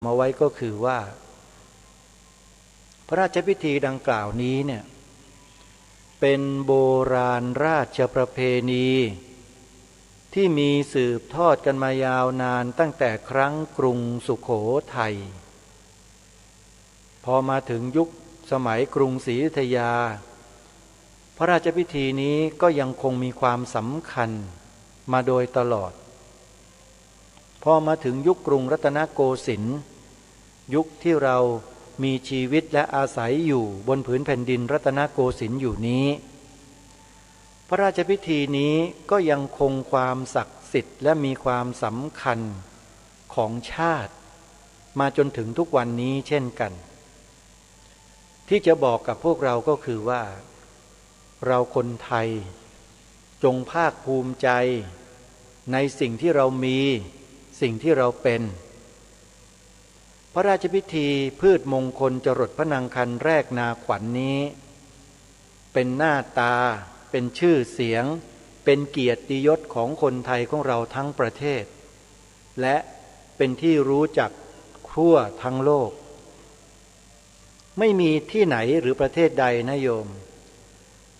มาไว้ก็คือว่าพระราชพิธีดังกล่าวนี้เนี่ยเป็นโบราณราชประเพณีที่มีสืบทอดกันมายาวนานตั้งแต่ครั้งกรุงสุโขทัยพอมาถึงยุคสมัยกรุงศรีอยุธยาพระราชพิธีนี้ก็ยังคงมีความสำคัญมาโดยตลอดพอมาถึงยุคกรุงรัตนโกสินทร์ยุคที่เรามีชีวิตและอาศัยอยู่บนผืนแผ่นดินรัตนโกสินทร์อยู่นี้พระราชพิธีนี้ก็ยังคงความศักดิ์สิทธิ์และมีความสำคัญของชาติมาจนถึงทุกวันนี้เช่นกันที่จะบอกกับพวกเราก็คือว่าเราคนไทยจงภาคภูมิใจในสิ่งที่เรามีสิ่งที่เราเป็นพระราชพิธีพืชมงคลจรดพระนางคันแรกนาขวัญ นี้เป็นหน้าตาเป็นชื่อเสียงเป็นเกียรติยศของคนไทยของเราทั้งประเทศและเป็นที่รู้จักทั่วทั้งโลกไม่มีที่ไหนหรือประเทศใดนะโยม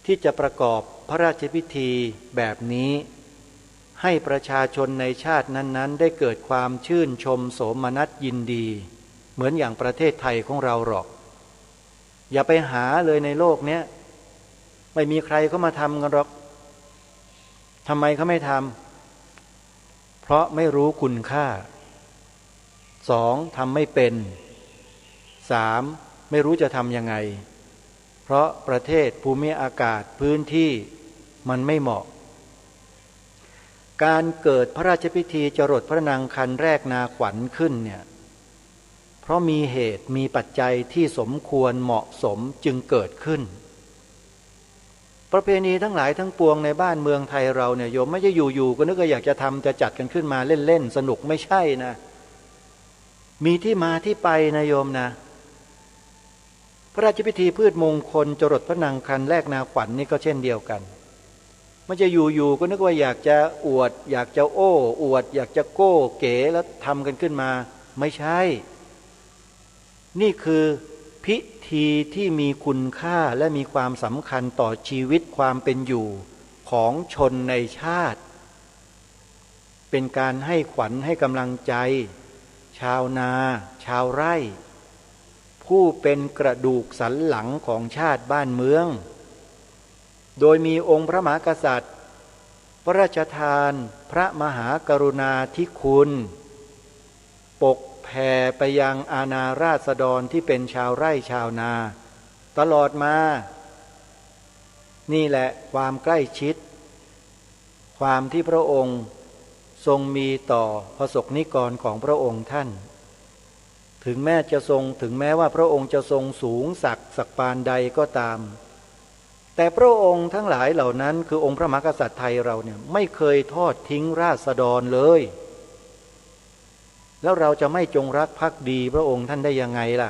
ที่จะประกอบพระราชพิธีแบบนี้ให้ประชาชนในชาตินั้นๆได้เกิดความชื่นชมโสมนัสยินดีเหมือนอย่างประเทศไทยของเราหรอกอย่าไปหาเลยในโลกเนี้ยไม่มีใครเขามาทำกันหรอกทำไมเขาไม่ทำเพราะไม่รู้คุณค่าสองทำไม่เป็นสามไม่รู้จะทำยังไงเพราะประเทศภูมิอากาศพื้นที่มันไม่เหมาะการเกิดพระราชพิธีจรดพระนางคันแรกนาขวัญขึ้นเนี่ยเพราะมีเหตุมีปัจจัยที่สมควรเหมาะสมจึงเกิดขึ้นประเพณีทั้งหลายทั้งปวงในบ้านเมืองไทยเราเนี่ยโยมไม่ใช่อยู่ๆก็นึกว่าอยากจะทำจะจัดกันขึ้นมาเล่นๆสนุกไม่ใช่นะมีที่มาที่ไปนะโยมนะพระราชพิธีพืชมงคลจรดพระนางคันแรกนาขวัญ นี่ก็เช่นเดียวกันไม่ใช่อยู่ๆก็นึกว่าอยากจะอวดอยากจะโอ้อวดอยากจะโก้เก๋แล้วทำกันขึ้นมาไม่ใช่นี่คือพิธีที่มีคุณค่าและมีความสำคัญต่อชีวิตความเป็นอยู่ของชนในชาติเป็นการให้ขวัญให้กำลังใจชาวนาชาวไร่ผู้เป็นกระดูกสันหลังของชาติบ้านเมืองโดยมีองค์พระมหากษัตริย์พระราชทานพระมหากรุณาธิคุณปกแผ่ไปยังอาณาราษฎรที่เป็นชาวไร่ชาวนาตลอดมานี่แหละความใกล้ชิดความที่พระองค์ทรงมีต่อพระสงฆ์นิกรของพระองค์ท่านถึงแม้ว่าพระองค์จะทรงสูงสักปานใดก็ตามแต่พระองค์ทั้งหลายเหล่านั้นคือองค์พระมหากษัตริย์ไทยเราเนี่ยไม่เคยทอดทิ้งราษฎรเลยแล้วเราจะไม่จงรักภักดีพระองค์ท่านได้ยังไงล่ะ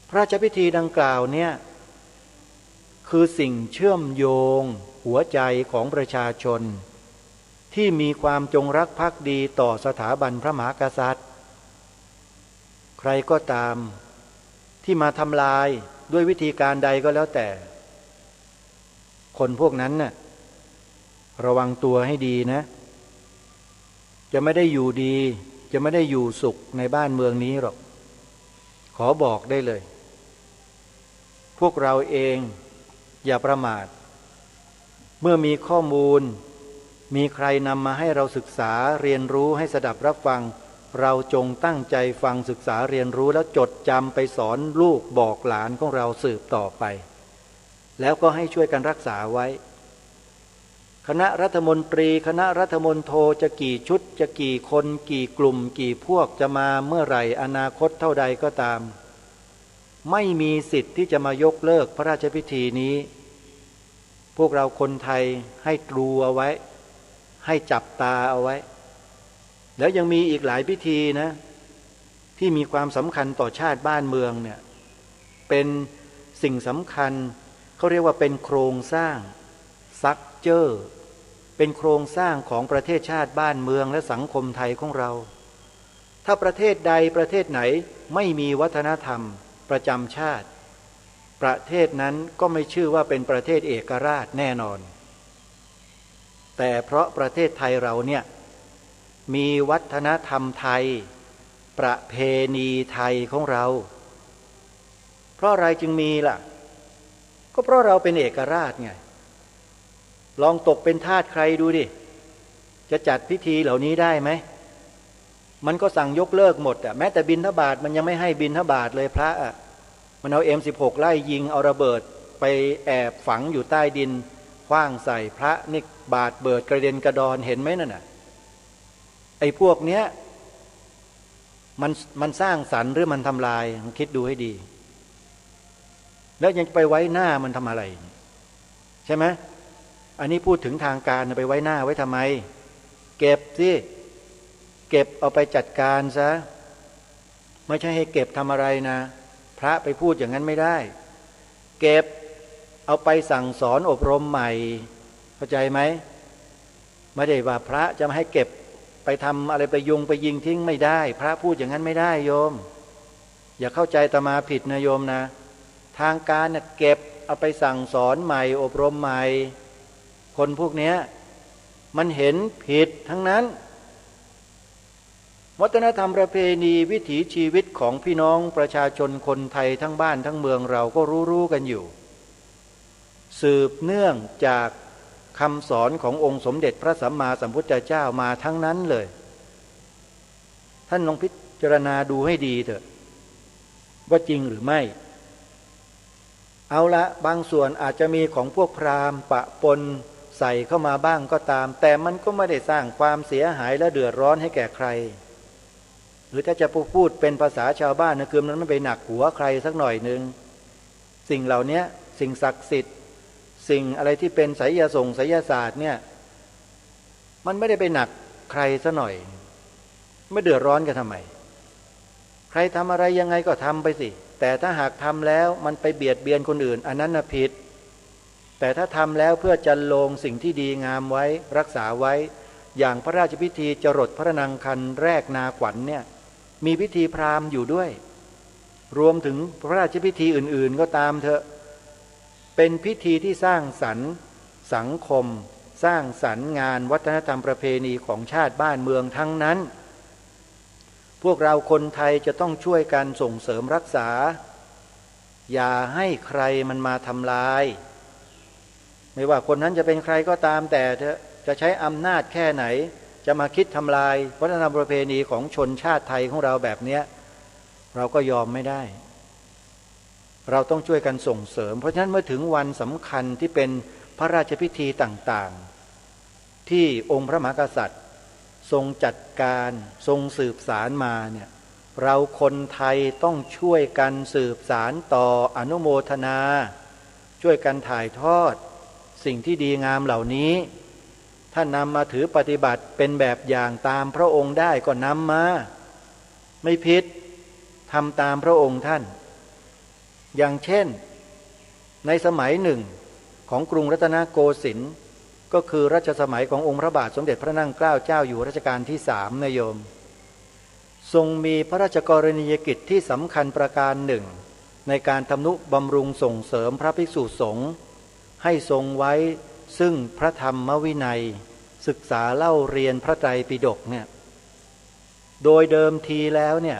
พระราชพิธีดังกล่าวเนี่ยคือสิ่งเชื่อมโยงหัวใจของประชาชนที่มีความจงรักภักดีต่อสถาบันพระมหากษัตริย์ใครก็ตามที่มาทำลายด้วยวิธีการใดก็แล้วแต่คนพวกนั้นน่ะระวังตัวให้ดีนะจะไม่ได้อยู่ดีจะไม่ได้อยู่สุขในบ้านเมืองนี้หรอกขอบอกได้เลยพวกเราเองอย่าประมาทเมื่อมีข้อมูลมีใครนำมาให้เราศึกษาเรียนรู้ให้สดับรับฟังเราจงตั้งใจฟังศึกษาเรียนรู้แล้วจดจำไปสอนลูกบอกหลานของเราสืบต่อไปแล้วก็ให้ช่วยกันรักษาไว้คณะรัฐมนตรีคณะรัฐมนโทจะกี่ชุดจะกี่คนกี่กลุ่มกี่พวกจะมาเมื่อไหร่อนาคตเท่าใดก็ตามไม่มีสิทธิ์ที่จะมายกเลิกพระราชพิธีนี้พวกเราคนไทยให้ตรูเอาไว้ให้จับตาเอาไว้แล้วยังมีอีกหลายพิธีนะที่มีความสำคัญต่อชาติบ้านเมืองเนี่ยเป็นสิ่งสำคัญเขาเรียกว่าเป็นโครงสร้างซักเจอร์เป็นโครงสร้างของประเทศชาติบ้านเมืองและสังคมไทยของเรา ถ้าประเทศใดประเทศไหนไม่มีวัฒนธรรมประจำชาติประเทศนั้นก็ไม่ชื่อว่าเป็นประเทศเอกราชแน่นอนแต่เพราะประเทศไทยเราเนี่ยมีวัฒนธรรมไทยประเพณีไทยของเราเพราะอะไรจึงมีล่ะก็เพราะเราเป็นเอกราชไงลองตกเป็นทาสใครดูดิจะจัดพิธีเหล่านี้ได้ไหมมันก็สั่งยกเลิกหมดอ่ะแม้แต่บิณฑบาตมันยังไม่ให้บิณฑบาตเลยพระอ่ะมันเอา M16 ไล่ยิงเอาระเบิดไปแอบฝังอยู่ใต้ดินขว้างใส่พระนี่บาดเบิดกระเด็นกระดอนเห็นไหมนั่นน่ะไอ้พวกเนี้ยมันสร้างสรรค์หรือมันทำลายคิดดูให้ดีแล้วยังไปไว้หน้ามันทำอะไรใช่ไหมอันนี้พูดถึงทางการไปไว้หน้าไว้ทำไมเก็บสิเก็บเอาไปจัดการซะไม่ใช่ให้เก็บทำอะไรนะพระไปพูดอย่างนั้นไม่ได้เก็บเอาไปสั่งสอนอบรมใหม่เข้าใจไหมไม่ได้ว่าพระจะมาให้เก็บไปทำอะไรไปยุงไปยิงทิ้งไม่ได้พระพูดอย่างนั้นไม่ได้โยมอย่าเข้าใจอาตมาผิดนะโยมนะทางการเนี่ยเก็บเอาไปสั่งสอนใหม่อบรมใหม่คนพวกนี้มันเห็นผิดทั้งนั้นวัฒนธรรมประเพณีวิถีชีวิตของพี่น้องประชาชนคนไทยทั้งบ้านทั้งเมืองเราก็รู้กันอยู่สืบเนื่องจากคำสอนขององค์สมเด็จพระสัมมาสัมพุทธเจ้ามาทั้งนั้นเลยท่านลองพิจารณาดูให้ดีเถอะว่าจริงหรือไม่เอาละบางส่วนอาจจะมีของพวกพราหมณ์ปะปนใส่เข้ามาบ้างก็ตามแต่มันก็ไม่ได้สร้างความเสียหายและเดือดร้อนให้แก่ใครหรือถ้าจะพูดเป็นภาษาชาวบ้านนะคือมันไม่ไปหนักหัวใครสักหน่อยนึงสิ่งเหล่านี้สิ่งศักดิ์สิทธิ์สิ่งอะไรที่เป็นไสยศาสตร์เนี่ยมันไม่ได้ไปหนักใครซะหน่อยไม่เดือดร้อนกันทำไมใครทำอะไรยังไงก็ทำไปสิแต่ถ้าหากทำแล้วมันไปเบียดเบียนคนอื่นอันนั้นน่ะผิดแต่ถ้าทำแล้วเพื่อจันโลงสิ่งที่ดีงามไว้รักษาไว้อย่างพระราชพิธีจรดพระนางคันแรกนาขวัญเนี่ยมีพิธีพราหมณ์อยู่ด้วยรวมถึงพระราชพิธีอื่นๆก็ตามเถอะเป็นพิธีที่สร้างสรรค์สังคมสร้างสรรค์งานวัฒนธรรมประเพณีของชาติบ้านเมืองทั้งนั้นพวกเราคนไทยจะต้องช่วยกันส่งเสริมรักษาอย่าให้ใครมันมาทำลายไม่ว่าคนนั้นจะเป็นใครก็ตามแต่เถอะจะใช้อำนาจแค่ไหนจะมาคิดทำลายวัฒนธรรมประเพณีของชนชาติไทยของเราแบบนี้เราก็ยอมไม่ได้เราต้องช่วยกันส่งเสริมเพราะฉะนั้นเมื่อถึงวันสำคัญที่เป็นพระราชพิธีต่างๆที่องค์พระมหากษัตริย์ทรงจัดการทรงสืบสารมาเนี่ยเราคนไทยต้องช่วยกันสืบสารต่ออนุโมทนาช่วยกันถ่ายทอดสิ่งที่ดีงามเหล่านี้ถ้านำมาถือปฏิบัติเป็นแบบอย่างตามพระองค์ได้ก็นำมาไม่ผิดทำตามพระองค์ท่านอย่างเช่นในสมัยหนึ่งของกรุงรัตนโกสินทร์ก็คือรัชสมัยขององค์พระบาทสมเด็จพระนั่งเกล้าเจ้าอยู่หัวรัชกาลที่3นะโยมทรงมีพระราชกรณียกิจที่สำคัญประการหนึ่งในการทำนุบำรุงส่งเสริมพระภิกษุสงฆ์ให้ทรงไว้ซึ่งพระธรรมวินัยศึกษาเล่าเรียนพระไตรปิฎกเนี่ยโดยเดิมทีแล้วเนี่ย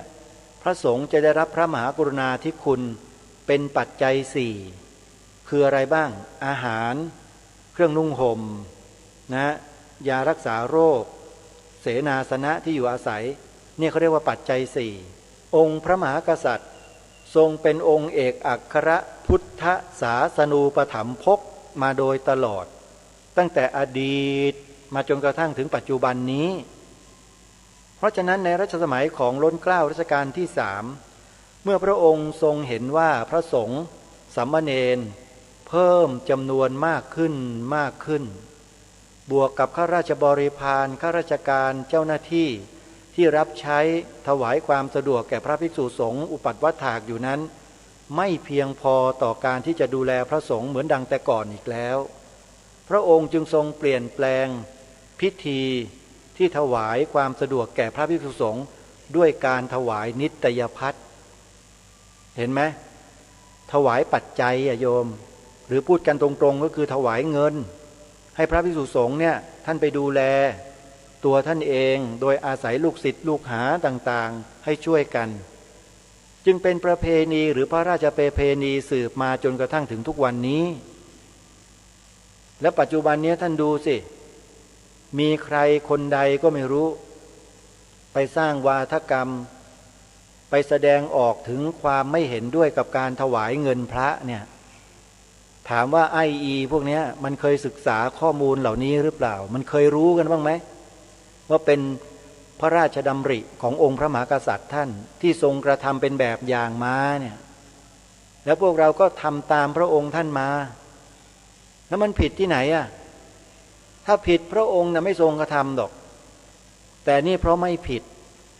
พระสงฆ์จะได้รับพระมหากรุณาธิคุณเป็นปัจจัย4คืออะไรบ้างอาหารเครื่องนุ่งห่มนะยารักษาโรคเสนาสนะที่อยู่อาศัยเนี่ยเขาเรียกว่าปัจจัย4องค์พระมหากษัตริย์ทรงเป็นองค์เอกอัครพุทธศาสนูปถัมภกมาโดยตลอดตั้งแต่อดีตมาจนกระทั่งถึงปัจจุบันนี้เพราะฉะนั้นในรัชสมัยของล้นเกล้ารัชกาลที่3เมื่อพระองค์ทรงเห็นว่าพระสงฆ์สามเณรเพิ่มจำนวนมากขึ้นบวกกับข้าราชบริพารข้าราชการเจ้าหน้าที่ที่รับใช้ถวายความสะดวกแก่พระภิกษุสงฆ์อุปัฏฐวัฏฐากอยู่นั้นไม่เพียงพอต่อการที่จะดูแลพระสงฆ์เหมือนดังแต่ก่อนอีกแล้วพระองค์จึงทรงเปลี่ยนแปลงพิธีที่ถวายความสะดวกแก่พระภิกษุสงฆ์ ด้วยการถวายนิตยพัฒน์เห็นไหมถวายปัจจัยโยมหรือพูดกันตรงๆก็คือถวายเงินให้พระภิกษุสงฆ์เนี่ยท่านไปดูแลตัวท่านเองโดยอาศัยลูกศิษย์ลูกหาต่างๆให้ช่วยกันจึงเป็นประเพณีหรือพระราชประเพณีสืบมาจนกระทั่งถึงทุกวันนี้และปัจจุบันนี้ท่านดูสิมีใครคนใดก็ไม่รู้ไปสร้างวาทกรรมไปแสดงออกถึงความไม่เห็นด้วยกับการถวายเงินพระเนี่ยถามว่าพวกนี้มันเคยศึกษาข้อมูลเหล่านี้หรือเปล่ามันเคยรู้กันบ้างไหมว่าเป็นพระราชดำริขององค์พระมหากษัตริย์ท่านที่ทรงกระทำเป็นแบบอย่างมาเนี่ยแล้วพวกเราก็ทำตามพระองค์ท่านมาแล้วมันผิดที่ไหนอ่ะถ้าผิดพระองค์น่ะไม่ทรงกระทำหรอกแต่นี่เพราะไม่ผิด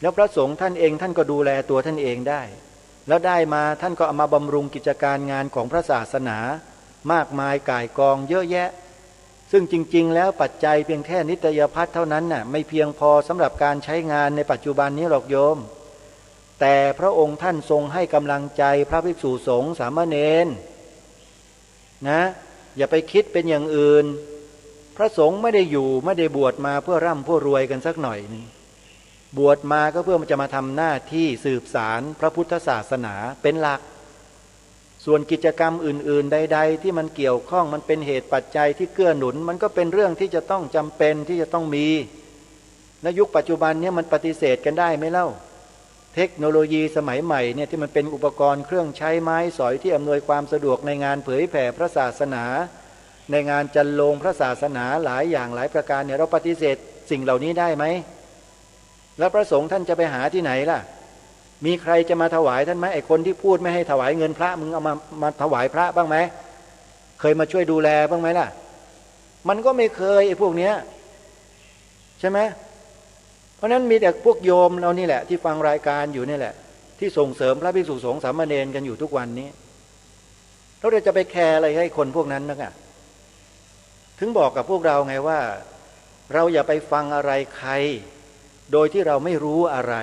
แล้วพระสงฆ์ท่านเองท่านก็ดูแลตัวท่านเองได้แล้วได้มาท่านก็เอามาบำรุงกิจการงานของพระศาสนามากมายก่ายกองเยอะแยะซึ่งจริงๆแล้วปัจจัยเพียงแค่นิตยพัฒน์เท่านั้นน่ะไม่เพียงพอสำหรับการใช้งานในปัจจุบันนี้หรอกโยมแต่พระองค์ท่านทรงให้กำลังใจพระภิกษุสงฆ์สามเณรนะอย่าไปคิดเป็นอย่างอื่นพระสงฆ์ไม่ได้บวชมาเพื่อร่ำเพื่อรวยกันสักหน่อยนึงบวชมาก็เพื่อมันจะมาทำหน้าที่สืบสารพระพุทธศาสนาเป็นหลักส่วนกิจกรรมอื่นๆใดๆที่มันเกี่ยวข้องมันเป็นเหตุปัจจัยที่เกื้อหนุนมันก็เป็นเรื่องที่จะต้องจำเป็นที่จะต้องมีในยุคปัจจุบันนี้มันปฏิเสธกันได้ไหมเล่าเทคโนโลยีสมัยใหม่เนี่ยที่มันเป็นอุปกรณ์เครื่องใช้ไม้สอยที่อำนวยความสะดวกในงานเผยแผ่พระศาสนาในงานจันโลงพระศาสนาหลายอย่างหลายประการเนี่ยเราปฏิเสธสิ่งเหล่านี้ได้ไหมแล้วพระสงฆ์ท่านจะไปหาที่ไหนล่ะมีใครจะมาถวายท่านไหมไอ้คนที่พูดไม่ให้ถวายเงินพระมึงเอามาถวายพระบ้างไหมเคยมาช่วยดูแลบ้างไหมล่ะมันก็ไม่เคยไอ้พวกเนี้ยใช่ไหมเพราะนั้นมีแต่พวกโยมเรานี่แหละที่ฟังรายการอยู่นี่แหละที่ส่งเสริมพระภิกษุสงฆ์สามเณรกันอยู่ทุกวันนี้เราจะไปแคร์อะไรให้คนพวกนั้นนักอ่ะถึงบอกกับพวกเราไงว่าเราอย่าไปฟังอะไรใครโดยที่เราไม่รู้อะไร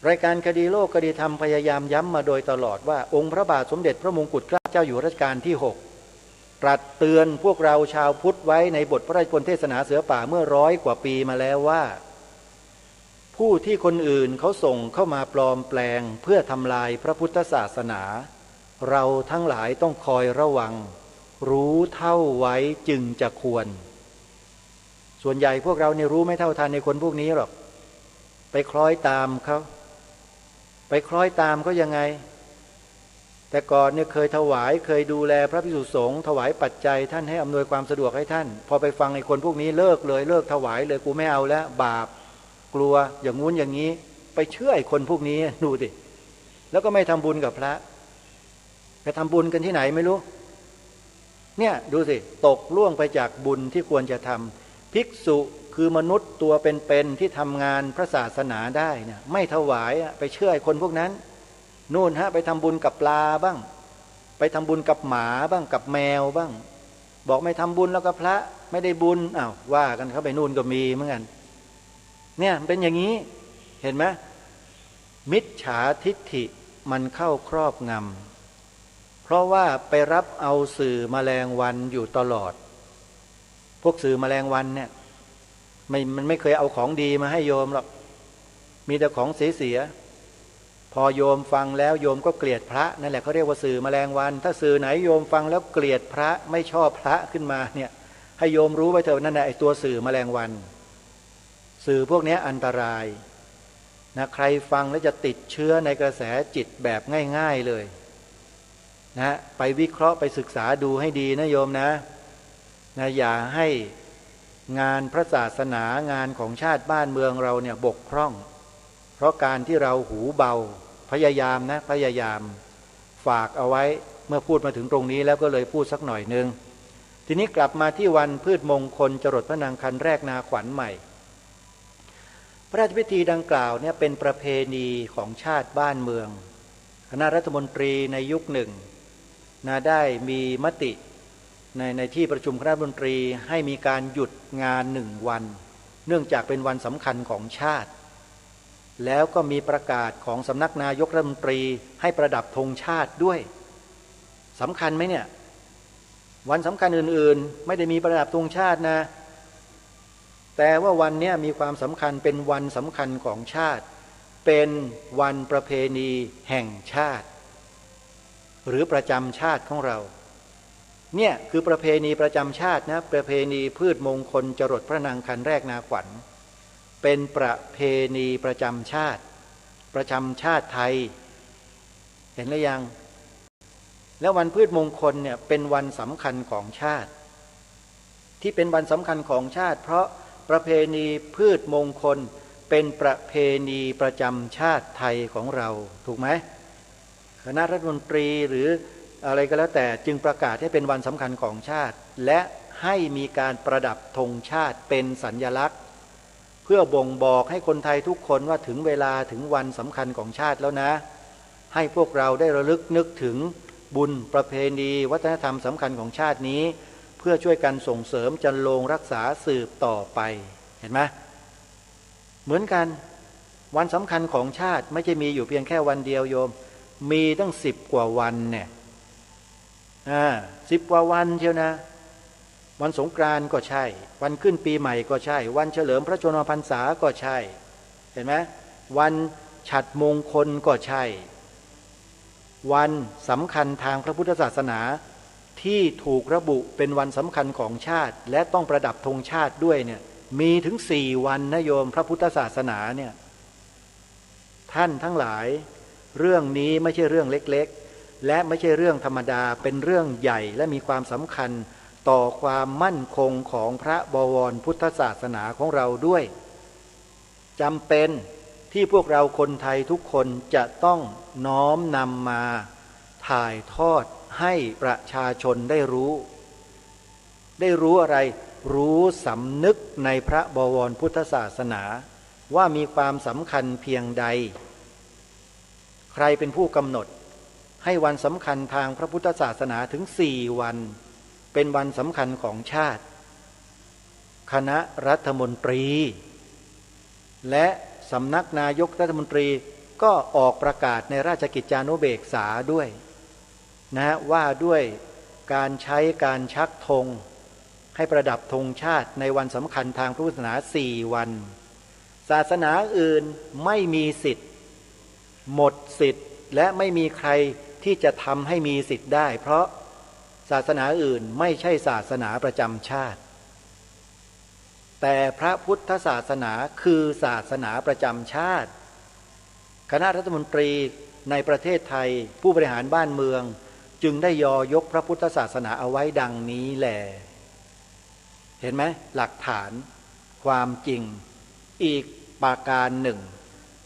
รายการคดีโลกคดีธรรมพยายามย้ำมาโดยตลอดว่าองค์พระบาทสมเด็จพระมงกุฎเกล้าเจ้าอยู่หัวรัชกาลที่6ตรัสเตือนพวกเราชาวพุทธไว้ในบทพระราชพลเทศนาเสือป่าเมื่อ100 กว่าปีมาแล้วว่าผู้ที่คนอื่นเขาส่งเข้ามาปลอมแปลงเพื่อทำลายพระพุทธศาสนาเราทั้งหลายต้องคอยระวังรู้เท่าไว้จึงจะควรส่วนใหญ่พวกเราเนี่ยรู้ไม่เท่าทันในคนพวกนี้หรอกไปคล้อยตามเขายังไงแต่ก่อนเนี่ยเคยถวายเคยดูแลพระภิกษุสงฆ์ถวายปัจจัยท่านให้อำนวยความสะดวกให้ท่านพอไปฟังไอ้คนพวกนี้เลิกถวายเลยกูไม่เอาแล้วบาปกลัวอย่างงู้นอย่างนี้ไปเชื่อไอ้คนพวกนี้ดูดิแล้วก็ไม่ทำบุญกับพระไปทำบุญกันที่ไหนไม่รู้เนี่ยดูสิตกล่วงไปจากบุญที่ควรจะทำภิกษุคือมนุษย์ตัวเป็นๆที่ทำงานพระศาสนาได้เนี่ยไม่ถวายไปเชื่อไอ้คนพวกนั้นนู่นไปทำบุญกับปลาบ้างไปทำบุญกับหมาบ้างกับแมวบ้างบอกไม่ทำบุญแล้วก็พระไม่ได้บุญอ้าวว่ากันเข้าไปนู่นก็มีเหมือนกันเนี่ยเป็นอย่างนี้เห็นไหมมิจฉาทิฏฐิมันเข้าครอบงำเพราะว่าไปรับเอาสื่อแมลงวันอยู่ตลอดพวกสื่อแมลงวันเนี่ยมันไม่เคยเอาของดีมาให้โยมหรอกมีแต่ของเสียพอโยมฟังแล้วโยมก็เกลียดพระนั่นแหละเขาเรียกว่าสื่อแมลงวันถ้าสื่อไหนโยมฟังแล้วเกลียดพระไม่ชอบพระขึ้นมาเนี่ยให้โยมรู้ไว้เถอะนั่นแหละไอ้ตัวสื่อแมลงวันสื่อพวกนี้อันตรายนะใครฟังแล้วจะติดเชื้อในกระแสจิตแบบง่ายๆเลยนะไปวิเคราะห์ไปศึกษาดูให้ดีนะโยมนะอย่าให้งานพระศาสนางานของชาติบ้านเมืองเราเนี่ยบกพร่องเพราะการที่เราหูเบาพยายามฝากเอาไว้เมื่อพูดมาถึงตรงนี้แล้วก็เลยพูดสักหน่อยนึงทีนี้กลับมาที่วันพืชมงคลจรดพระนางคันแรกนาขวัญใหม่พระราชพิธีดังกล่าวเนี่ยเป็นประเพณีของชาติบ้านเมืองคณะรัฐมนตรีในยุคหนึ่งได้มีมติในที่ประชุมคณะรัฐมนตรีให้มีการหยุดงาน1 วันเนื่องจากเป็นวันสำคัญของชาติ แล้วก็มีประกาศของสำนักนายกรัฐมนตรีให้ประดับธงชาติด้วยสำคัญไหมเนี่ยวันสำคัญอื่นๆไม่ได้มีประดับธงชาตินะแต่ว่าวันนี้มีความสำคัญเป็นวันสำคัญของชาติเป็นวันประเพณีแห่งชาติหรือประจำชาติของเราเนี่ยคือประเพณีประจำชาตินะประเพณีพืชมงคลจรดพระนางคันแรกนาขวัญเป็นประเพณีประจำชาติไทยเห็นหรือยังแล้ววันพืชมงคลเนี่ยเป็นวันสำคัญของชาติที่เป็นวันสำคัญของชาติเพราะประเพณีพืชมงคลเป็นประเพณีประจำชาติไทยของเราถูกไหมคณะรัฐมนตรีหรืออะไรก็แล้วแต่จึงประกาศให้เป็นวันสำคัญของชาติและให้มีการประดับธงชาติเป็นสัญลักษณ์เพื่อบ่งบอกให้คนไทยทุกคนว่าถึงเวลาถึงวันสำคัญของชาติแล้วนะให้พวกเราได้ระลึกนึกถึงบุญประเพณีวัฒนธรรมสำคัญของชาตินี้เพื่อช่วยกันส่งเสริมจันโลงรักษาสืบต่อไปเห็นไหมเหมือนกันวันสำคัญของชาติไม่ใช่มีอยู่เพียงแค่วันเดียวโยมมีตั้ง10 กว่าวันเนี่ย10 กว่าวันเชียวนะวันสงกรานต์ก็ใช่วันขึ้นปีใหม่ก็ใช่วันเฉลิมพระชนมพรรษาก็ใช่เห็นไหมวันฉัตรมงคลก็ใช่วันสำคัญทางพระพุทธศาสนาที่ถูกระบุเป็นวันสำคัญของชาติและต้องประดับธงชาติด้วยเนี่ยมีถึง4 วันนะโยมพระพุทธศาสนาเนี่ยท่านทั้งหลายเรื่องนี้ไม่ใช่เรื่องเล็กๆและไม่ใช่เรื่องธรรมดาเป็นเรื่องใหญ่และมีความสำคัญต่อความมั่นคงของพระบวรพุทธศาสนาของเราด้วยจำเป็นที่พวกเราคนไทยทุกคนจะต้องน้อมนำมาถ่ายทอดให้ประชาชนได้รู้อะไรรู้สำนึกในพระบวรพุทธศาสนาว่ามีความสำคัญเพียงใดใครเป็นผู้กำหนดให้วันสำคัญทางพระพุทธศาสนาถึง4 วันเป็นวันสำคัญของชาติคณะรัฐมนตรีและสำนักนายกรัฐมนตรีก็ออกประกาศในราชกิจจานุเบกษาด้วยนะว่าด้วยการใช้การชักธงให้ประดับธงชาติในวันสำคัญทางพุทธศาสนา4 วันศาสนาอื่นไม่มีสิทธิ์หมดสิทธิ์และไม่มีใครที่จะทำให้มีสิทธิ์ได้เพราะศาสนาอื่นไม่ใช่ศาสนาประจำชาติแต่พระพุทธศาสนาคือศาสนาประจำชาติคณะรัฐมนตรีในประเทศไทยผู้บริหารบ้านเมืองจึงได้ยกพระพุทธศาสนาเอาไว้ดังนี้แหละเห็นไหมหลักฐานความจริงอีกประการหนึ่ง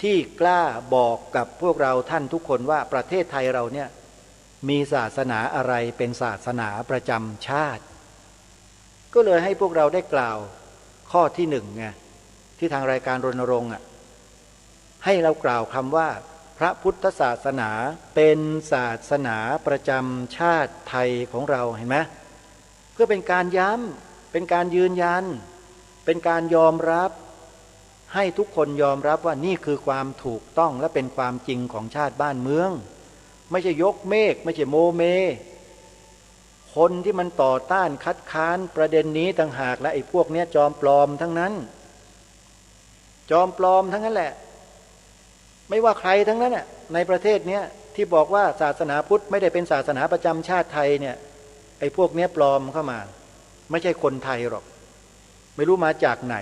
ที่กล้าบอกกับพวกเราท่านทุกคนว่าประเทศไทยเราเนี่ยมีศาสนาอะไรเป็นศาสนาประจำชาติก็เลยให้พวกเราได้กล่าวข้อที่1ไงที่ทางรายการรณรงค์ให้เรากล่าวคำว่าพระพุทธศาสนาเป็นศาสนาประจำชาติไทยของเราเห็นไหมเพื่อเป็นการย้ำเป็นการยืนยันเป็นการยอมรับให้ทุกคนยอมรับว่านี่คือความถูกต้องและเป็นความจริงของชาติบ้านเมืองไม่ใช่ยกเมฆไม่ใช่โมเมคนที่มันต่อต้านคัดค้านประเด็นนี้ต่างหากและไอ้พวกเนี้ยจอมปลอมทั้งนั้นจอมปลอมทั้งนั้นแหละไม่ว่าใครทั้งนั้นน่ะในประเทศเนี้ยที่บอกว่าศาสนาพุทธไม่ได้เป็นศาสนาประจำชาติไทยเนี่ยไอ้พวกเนี้ยปลอมเข้ามาไม่ใช่คนไทยหรอกไม่รู้มาจากไหน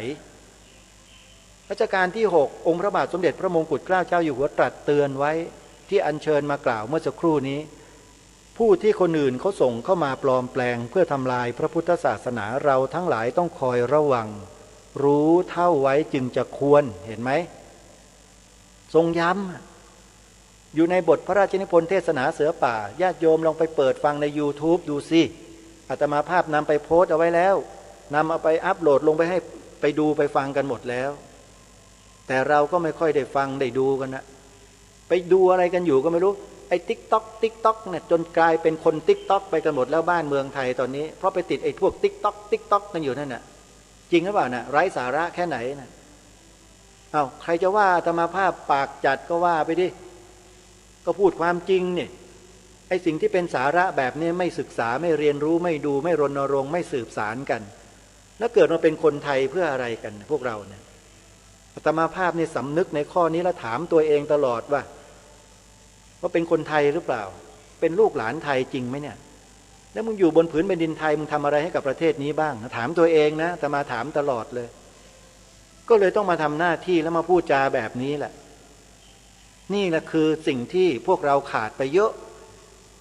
รัชกาลที่6องค์พระบาทสมเด็จพระมงกุฎเกล้าเจ้าอยู่หัวตรัสเตือนไว้ที่อัญเชิญมากล่าวเมื่อสักครู่นี้ผู้ที่คนอื่นเขาส่งเข้ามาปลอมแปลงเพื่อทำลายพระพุทธศาสนาเราทั้งหลายต้องคอยระวังรู้เท่าไว้จึงจะควรเห็นไหมทรงย้ำอยู่ในบทพระราชนิพนธ์เทศนาเสือป่าญาติโยมลองไปเปิดฟังใน YouTube ดูสิอาตมาภาพนำไปโพสต์เอาไว้แล้วนำเอาไปอัปโหลดลงไปให้ไปดูไปฟังกันหมดแล้วแต่เราก็ไม่ค่อยได้ฟังได้ดูกันนะไปดูอะไรกันอยู่ก็ไม่รู้ไอ้ติ๊กต๊อกเนี่ยจนกลายเป็นคนติ๊กต๊อกไปกันหมดแล้วบ้านเมืองไทยตอนนี้เพราะไปติดไอ้พวกติ๊กต๊อกกันอยู่นั่นน่ะจริงหรือเปล่าน่ะไร้สาระแค่ไหนน่ะ ใครจะว่าอาตมาภาพปากจัดก็ว่าไปดิก็พูดความจริงเนี่ยไอ้สิ่งที่เป็นสาระแบบนี้ไม่ศึกษาไม่เรียนรู้ไม่ดูไม่รณรงค์ไม่สืบสารกันแล้วเกิดมาเป็นคนไทยเพื่ออะไรกันพวกเราเนี่ยอาตมาภาพนี่สำนึกในข้อนี้แล้วถามตัวเองตลอดว่าเป็นคนไทยหรือเปล่าเป็นลูกหลานไทยจริงไหมเนี่ยแล้วมึงอยู่บนผืนแผ่นดินไทยมึงทำอะไรให้กับประเทศนี้บ้างถามตัวเองนะอาตมาถามตลอดเลยก็เลยต้องมาทำหน้าที่แล้วมาพูดจาแบบนี้แหละนี่แหละคือสิ่งที่พวกเราขาดไปเยอะ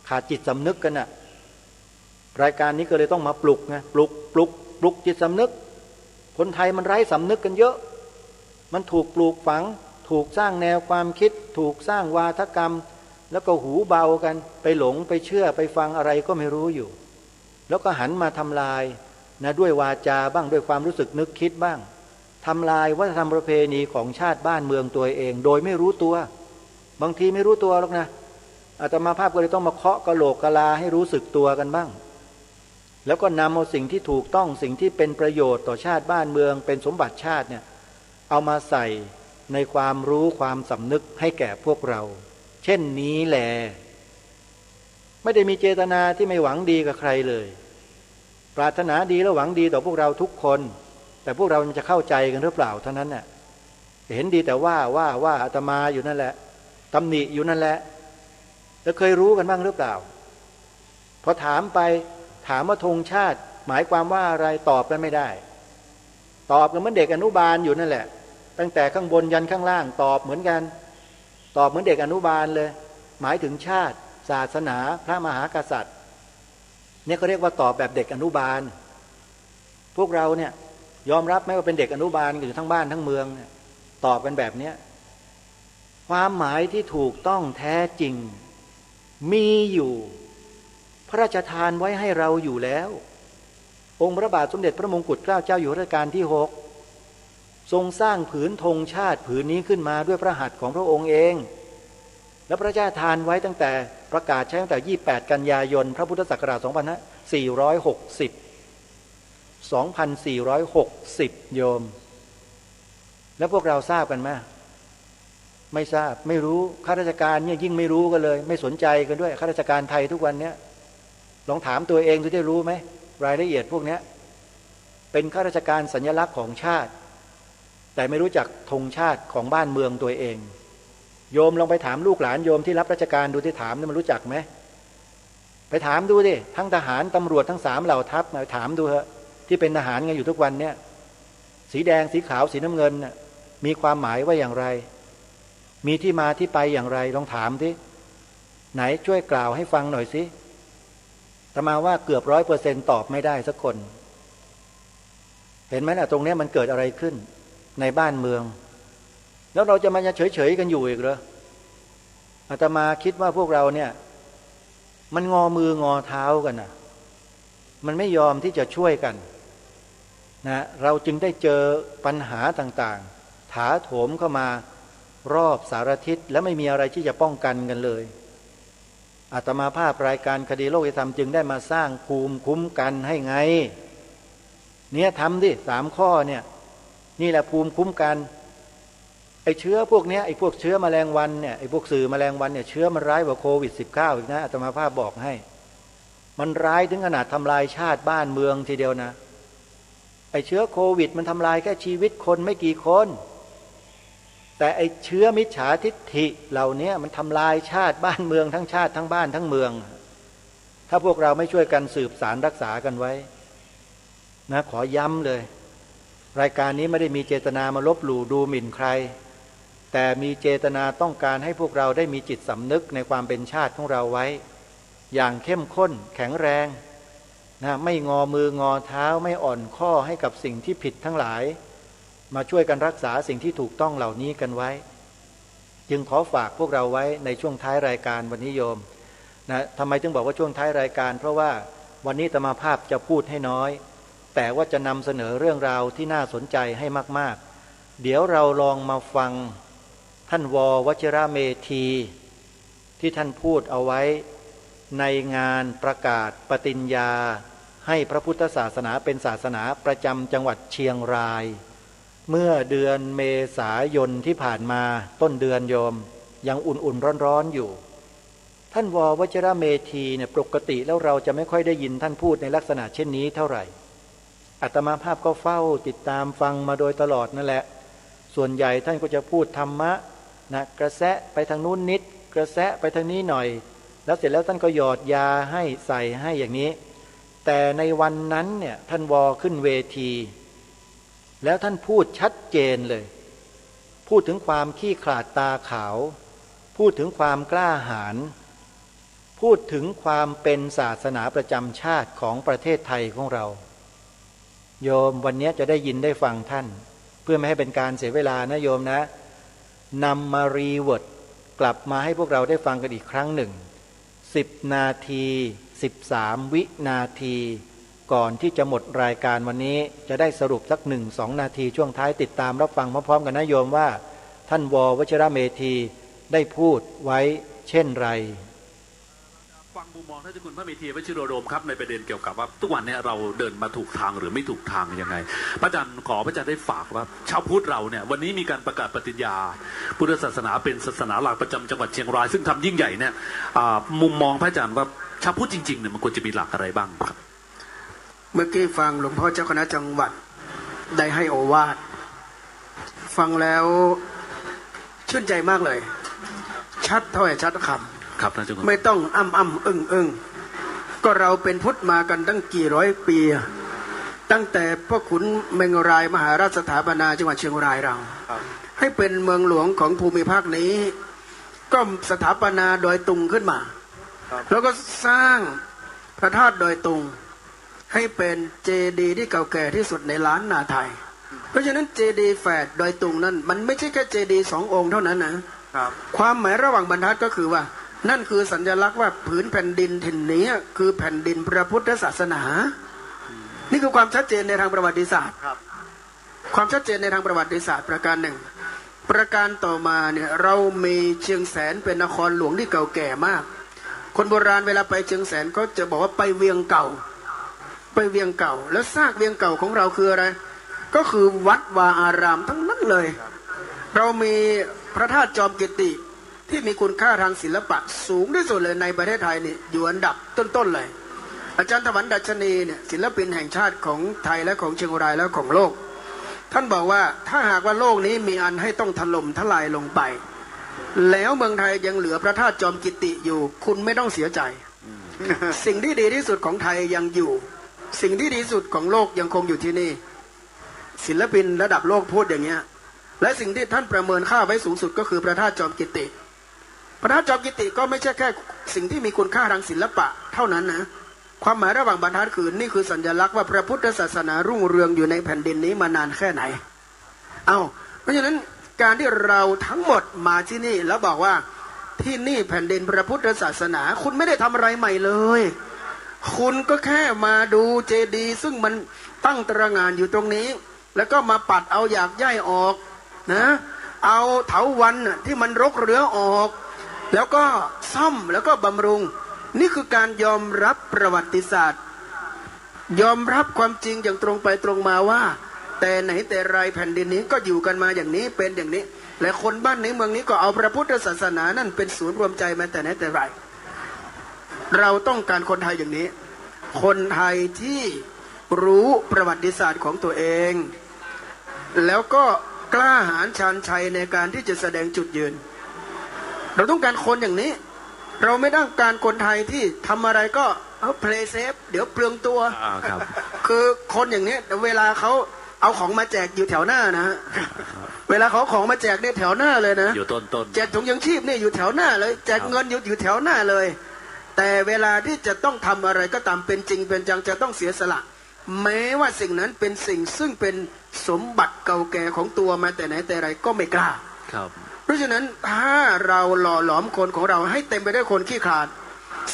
ขาดจิตสำนึกกันน่ะรายการนี้ก็เลยต้องมาปลุกไงปลุกจิตสำนึกคนไทยมันไร้สำนึกกันเยอะมันถูกปลูกฝังถูกสร้างแนวความคิดถูกสร้างวาทกรรมแล้วก็หูเบากันไปหลงไปเชื่อไปฟังอะไรก็ไม่รู้อยู่แล้วก็หันมาทำลายนะด้วยวาจาบ้างด้วยความรู้สึกนึกคิดบ้างทำลายวัฒนธรรมประเพณีของชาติบ้านเมืองตัวเองโดยไม่รู้ตัวบางทีไม่รู้ตัวหรอกนะอาตมาภาพก็เลยต้องมาเคาะกะโหลกกะลาให้รู้สึกตัวกันบ้างแล้วก็นำเอาสิ่งที่ถูกต้องสิ่งที่เป็นประโยชน์ต่อชาติบ้านเมืองเป็นสมบัติชาติเนี่ยเอามาใส่ในความรู้ความสำนึกให้แก่พวกเราเช่นนี้แหละไม่ได้มีเจตนาที่ไม่หวังดีกับใครเลยปรารถนาดีและหวังดีต่อพวกเราทุกคนแต่พวกเราจะเข้าใจกันหรือเปล่าเท่านั้นน่ะเห็นดีแต่ว่าอาตมาอยู่นั่นแหละตำหนิอยู่นั่นแหละแล้วเคยรู้กันบ้างหรือเปล่าพอถามไปถามว่าธงชาติหมายความว่าอะไรตอบกันไม่ได้ตอบกันเหมือนเด็กอนุบาลอยู่นั่นแหละตั้งแต่ข้างบนยันข้างล่างตอบเหมือนกันตอบเหมือนเด็กอนุบาลเลยหมายถึงชาติศาสนาพระมหากษัตริย์เนี่ยเขาเรียกว่าตอบแบบเด็กอนุบาลพวกเราเนี่ยยอมรับไหมว่าเป็นเด็กอนุบาลกันอยู่ทั้งบ้านทั้งเมืองเนี่ยตอบกันแบบเนี้ยความหมายที่ถูกต้องแท้จริงมีอยู่พระราชทานไว้ให้เราอยู่แล้วองค์พระบาทสมเด็จพระมงกุฎเกล้าเจ้าอยู่หัวรัชกาลที่6ทรงสร้างผืนธงชาติผืนนี้ขึ้นมาด้วยพระหัตถ์ของพระองค์เองและพระราชทานไว้ตั้งแต่ประกาศใช้ตั้งแต่28กันยายนพระพุทธศักราช2460โยมแล้วพวกเราทราบกันไหมไม่ทราบไม่รู้ข้าราชการเนี่ยยิ่งไม่รู้กันเลยไม่สนใจกันด้วยข้าราชการไทยทุกวันเนี้ยลองถามตัวเองดูได้รู้ไหมรายละเอียดพวกนี้เป็นข้าราชการสัญลักษณ์ของชาติแต่ไม่รู้จักธงชาติของบ้านเมืองตัวเองโยมลองไปถามลูกหลานโยมที่รับราชการดูที่ถามมันรู้จักไหมไปถามดูดิทั้งทหารตำรวจทั้ง3เหล่าทัพมาถามดูเถอะที่เป็นทหารกันอยู่ทุกวันเนี่ยสีแดงสีขาวสีน้ำเงินน่ะมีความหมายว่าอย่างไรมีที่มาที่ไปอย่างไรลองถามสิไหนช่วยกล่าวให้ฟังหน่อยสิแต่มาว่าเกือบ100%ตอบไม่ได้สักคนเห็นไหมนะตรงนี้มันเกิดอะไรขึ้นในบ้านเมืองแล้วเราจะมาเฉยๆกันอยู่อีกเหรออาตมาคิดว่าพวกเราเนี่ยมันงอมืองอเท้ากันนะมันไม่ยอมที่จะช่วยกันนะเราจึงได้เจอปัญหาต่างๆถาโถมเข้ามารอบสารทิศและไม่มีอะไรที่จะป้องกันกันเลยอาตมาภาพรายการคดีโลกธรรมจึงได้มาสร้างภูมิคุ้มกันให้ไงเนี่ยทำดิ3ข้อเนี่ยนี่แหละภูมิคุ้มกันไอ้เชื้อพวกนี้ไอ้พวกเชื้อแมลงวันเนี่ยไอ้พวกสื่อแมลงวันเนี่ยเชื้อมันร้ายกว่าโควิด-19อีกนะอาตมาภาพบอกให้มันร้ายถึงขนาดทำลายชาติบ้านเมืองทีเดียวนะไอ้เชื้อโควิดมันทำลายแค่ชีวิตคนไม่กี่คนแต่ไอ้เชื้อมิจฉาทิฏฐิเหล่านี้มันทำลายชาติบ้านเมืองทั้งชาติทั้งบ้านทั้งเมืองถ้าพวกเราไม่ช่วยกันสืบสารรักษากันไว้นะขอย้ำเลยรายการนี้ไม่ได้มีเจตนามาลบหลู่ดูหมิ่นใครแต่มีเจตนาต้องการให้พวกเราได้มีจิตสำนึกในความเป็นชาติของเราไว้อย่างเข้มข้นแข็งแรงนะไม่งอมืองอเท้าไม่อ่อนข้อให้กับสิ่งที่ผิดทั้งหลายมาช่วยกันรักษาสิ่งที่ถูกต้องเหล่านี้กันไว้จึงขอฝากพวกเราไว้ในช่วงท้ายรายการวันนี้โยมนะทำไมจึงบอกว่าช่วงท้ายรายการเพราะว่าวันนี้อาตมาภาพจะพูดให้น้อยแต่ว่าจะนำเสนอเรื่องราวที่น่าสนใจให้มากๆเดี๋ยวเราลองมาฟังท่านว.วชิระเมธีที่ท่านพูดเอาไว้ในงานประกาศปฏิญญาให้พระพุทธศาสนาเป็นศาสนาประจำจังหวัดเชียงราย เมื่อเดือนเมษายนที่ผ่านมาต้นเดือนโยมยังอุ่นๆร้อนๆอยู่ท่านววชิระเมธีเนี่ยปกติแล้วเราจะไม่ค่อยได้ยินท่านพูดในลักษณะเช่นนี้เท่าไหร่อาตมาภาพก็เฝ้าติดตามฟังมาโดยตลอดนั่นแหละส่วนใหญ่ท่านก็จะพูดธรรมะนะกระแสะไปทางนู้นนิดกระแสะไปทางนี้หน่อยแล้วเสร็จแล้วท่านก็หยอดยาให้ใส่ให้อย่างนี้แต่ในวันนั้นเนี่ยท่านวอขึ้นเวทีแล้วท่านพูดชัดเจนเลยพูดถึงความขี้ขลาดตาขาวพูดถึงความกล้าหาญพูดถึงความเป็นศาสนาประจำชาติของประเทศไทยของเราโยมวันนี้จะได้ยินได้ฟังท่านเพื่อไม่ให้เป็นการเสียเวลานะโยมนะนำมารีเวิร์ดกลับมาให้พวกเราได้ฟังกันอีกครั้งหนึ่ง10 นาที13 วินาทีก่อนที่จะหมดรายการวันนี้จะได้สรุปสัก1-2 นาทีช่วงท้ายติดตามรับฟังพร้อมๆกันนะโยมว่าท่านววชิระเมธีได้พูดไว้เช่นไรฟังมุมมองท่านเจ้าคุณพระเมธีวชิโรโดมครับในประเด็นเกี่ยวกับว่าทุกวันนี้เราเดินมาถูกทางหรือไม่ถูกทางยังไงพระอาจารย์ขอพระอาจารย์ได้ฝากว่าชาวพุทธเราเนี่ยวันนี้มีการประกาศปฏิญญาพุทธศาสนาเป็นศาสนาหลักประจำจังหวัดเชียงรายซึ่งทำยิ่งใหญ่เนี่ยมุมมองพระอาจารย์ว่าชาวพุทธจริงๆเนี่ยมันควรจะมีหลักอะไรบ้างครับเมื่อกี้ฟังหลวงพ่อเจ้าคณะจังหวัดได้ให้โอวาทฟังแล้วชื่นใจมากเลยชัดถ้อยชัดคำครับท่านเจ้าคุณไม่ต้องอึ้งก็เราเป็นพุทธมากันตั้งกี่ร้อยปีตั้งแต่พ่อขุนเมงรายมหาราชสถาปนาจังหวัดเชียงรายเราให้เป็นเมืองหลวงของภูมิภาคนี้ก็สถาปนาดอยตุงขึ้นมาแล้วก็สร้างพระธาตุดอยตุงให้เป็นเจดีย์ที่เก่าแก่ที่สุดในล้านนาไทยเพราะฉะนั้นเจดีย์แฝดดอยตุงนั้นมันไม่ใช่แค่เจดีย์2 องค์เท่านั้นนะความหมายระหว่างบรรทัดก็คือว่านั่นคือสัญลักษณ์ว่าผืนแผ่นดินถิ่นนี้คือแผ่นดินพระพุทธศาสนานี่คือความชัดเจนในทางประวัติศาสตร์ความชัดเจนในทางประวัติศาสตร์ประการหนึ่งประการต่อมาเนี่ยเรามีเชียงแสนเป็นนครหลวงที่เก่าแก่มากคนโบราณเวลาไปเชียงแสนก็จะบอกว่าไปเวียงเก่าไปเวียงเก่าแล้วซากเวียงเก่าของเราคืออะไรก็คือวัดวาอารามทั้งนั้นเลยเรามีพระธาตุจอมกิติที่มีคุณค่าทางศิลปะสูงที่สุดเลยในประเทศไทยนี่อยู่อันดับต้นๆเลยอาจารย์ถวันดัชนีเนี่ยศิลปินแห่งชาติของไทยและของเชียงรายและของโลกท่านบอกว่าถ้าหากว่าโลกนี้มีอันให้ต้องถล่มทลายลงไปแล้วเมืองไทยยังเหลือพระธาตุจอมกิติอยู่คุณไม่ต้องเสียใจ สิ่งที่ดีที่สุดของไทยยังอยู่สิ่งที่ดีที่สุดของโลกยังคงอยู่ที่นี่ศิลปินระดับโลกพูดอย่างเงี้ยและสิ่งที่ท่านประเมินค่าไว้สูงสุดก็คือพระธาตุจอมกิติพระธาตุจอมกิติก็ไม่ใช่แค่สิ่งที่มีคุณค่าทางศิลปะเท่านั้นนะความหมายระหว่างบรรทัดคือนี่คือสัญลักษณ์ว่าพระพุทธศาสนารุ่งเรืองอยู่ในแผ่นดินนี้มานานแค่ไหนเพราะฉะนั้นการที่เราทั้งหมดมาที่นี่แล้วบอกว่าที่นี่แผ่นดินพระพุทธศาสนาคุณไม่ได้ทำอะไรใหม่เลยคุณก็แค่มาดูเจดีย์ซึ่งมันตั้งตระหง่านอยู่ตรงนี้แล้วก็มาปัดเอาหยากไย่ออกนะเอาเถาวัลย์ที่มันรกเรื้อออกแล้วก็ซ่อมแล้วก็บำรุงนี่คือการยอมรับประวัติศาสตร์ยอมรับความจริงอย่างตรงไปตรงมาว่าแต่ไหนแต่ไรแผ่นดินนี้ก็อยู่กันมาอย่างนี้เป็นอย่างนี้และคนบ้านนี้เมืองนี้ก็เอาพระพุทธศาสนานั่นเป็นศูนย์รวมใจมาแต่ไหนแต่ไรเราต้องการคนไทยอย่างนี้คนไทยที่รู้ประวัติศาสตร์ของตัวเองแล้วก็กล้าหาญชาญชัยในการที่จะแสดงจุดยืนเราต้องการคนอย่างนี้เราไม่ต้องการคนไทยที่ทำอะไรก็เพลย์เซฟเดี๋ยวเปลืองตัวคือคนอย่างนี้เวลาเขาเอาของมาแจกอยู่แถวหน้านะเวลาเขาของมาแจกเนี่ยแถวหน้าเลยนะอยู่ต้นแจกถุงยังชีพเนี่ยอยู่แถวหน้าเลยแจกเงินอยู่แถวหน้าเลยแต่เวลาที่จะต้องทำอะไรก็ตามเป็นจริงเป็นจังจะต้องเสียสละแม้ว่าสิ่งนั้นเป็นสิ่งซึ่งเป็นสมบัติเก่าแก่ของตัวมาแต่ไหนแต่ไรก็ไม่กล้าเพราะฉะนั้นถ้าเราหล่อหลอมคนของเราให้เต็มไปด้วยคนขี้ขลาด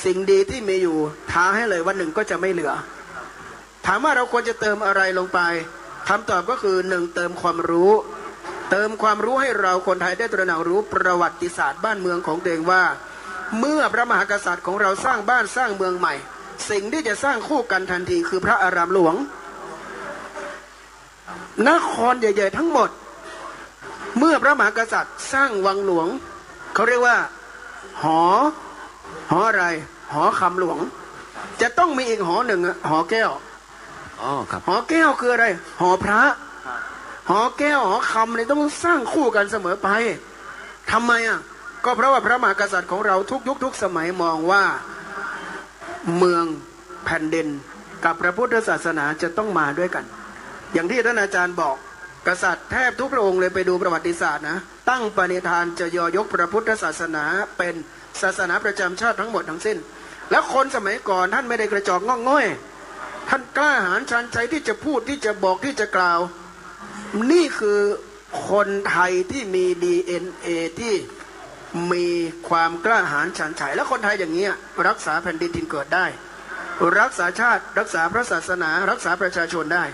สิ่งดีที่มีอยู่ท้าให้เลยวันหนึ่งก็จะไม่เหลือถามว่าเราควรจะเติมอะไรลงไปคำตอบก็คือ1เติมความรู้ให้เราคนไทยได้ตระหนักรู้ประวัติศาสตร์บ้านเมืองของตัวเองว่าเมื่อพระมหากษัตริย์ของเราสร้างบ้านสร้างเมืองใหม่สิ่งที่จะสร้างคู่กันทันทีคือพระอารามหลวง นครใหญ่ๆทั้งหมดเมื่อพระมหากษัตริย์สร้างวังหลวงเขาเรียกว่าหออะไรหอคำหลวงจะต้องมีอีกหอหนึ่งหอแก้วหอแก้วคืออะไรหอพระหอแก้วหอคำเนี่ยต้องสร้างคู่กันเสมอไปทำไมก็เพราะว่าพระมหากษัตริย์ของเราทุกยุคทุกสมัยมองว่าเมืองแผ่นดินกับพระพุทธศาสนาจะต้องมาด้วยกันอย่างที่ท่านอาจารย์บอกกษัตริย์แทบทุกพระองค์เลยไปดูประวัติศาสตร์นะตั้งปณิธานจะยกพระพุทธศาสนาเป็นศาสนาประจำชาติทั้งหมดทั้งสิ้นแล้วคนสมัยก่อนท่านไม่ได้กระจอกงอกง่อยท่านกล้าหาญชันชัยที่จะพูดที่จะบอกที่จะกล่าวนี่คือคนไทยที่มี DNA ที่มีความกล้าหาญชันชัยและคนไทยอย่างนี้รักษาแผ่นดินถิ่นเกิดได้รักษาชาติรักษาพระศาสนารักษาประชาชนได้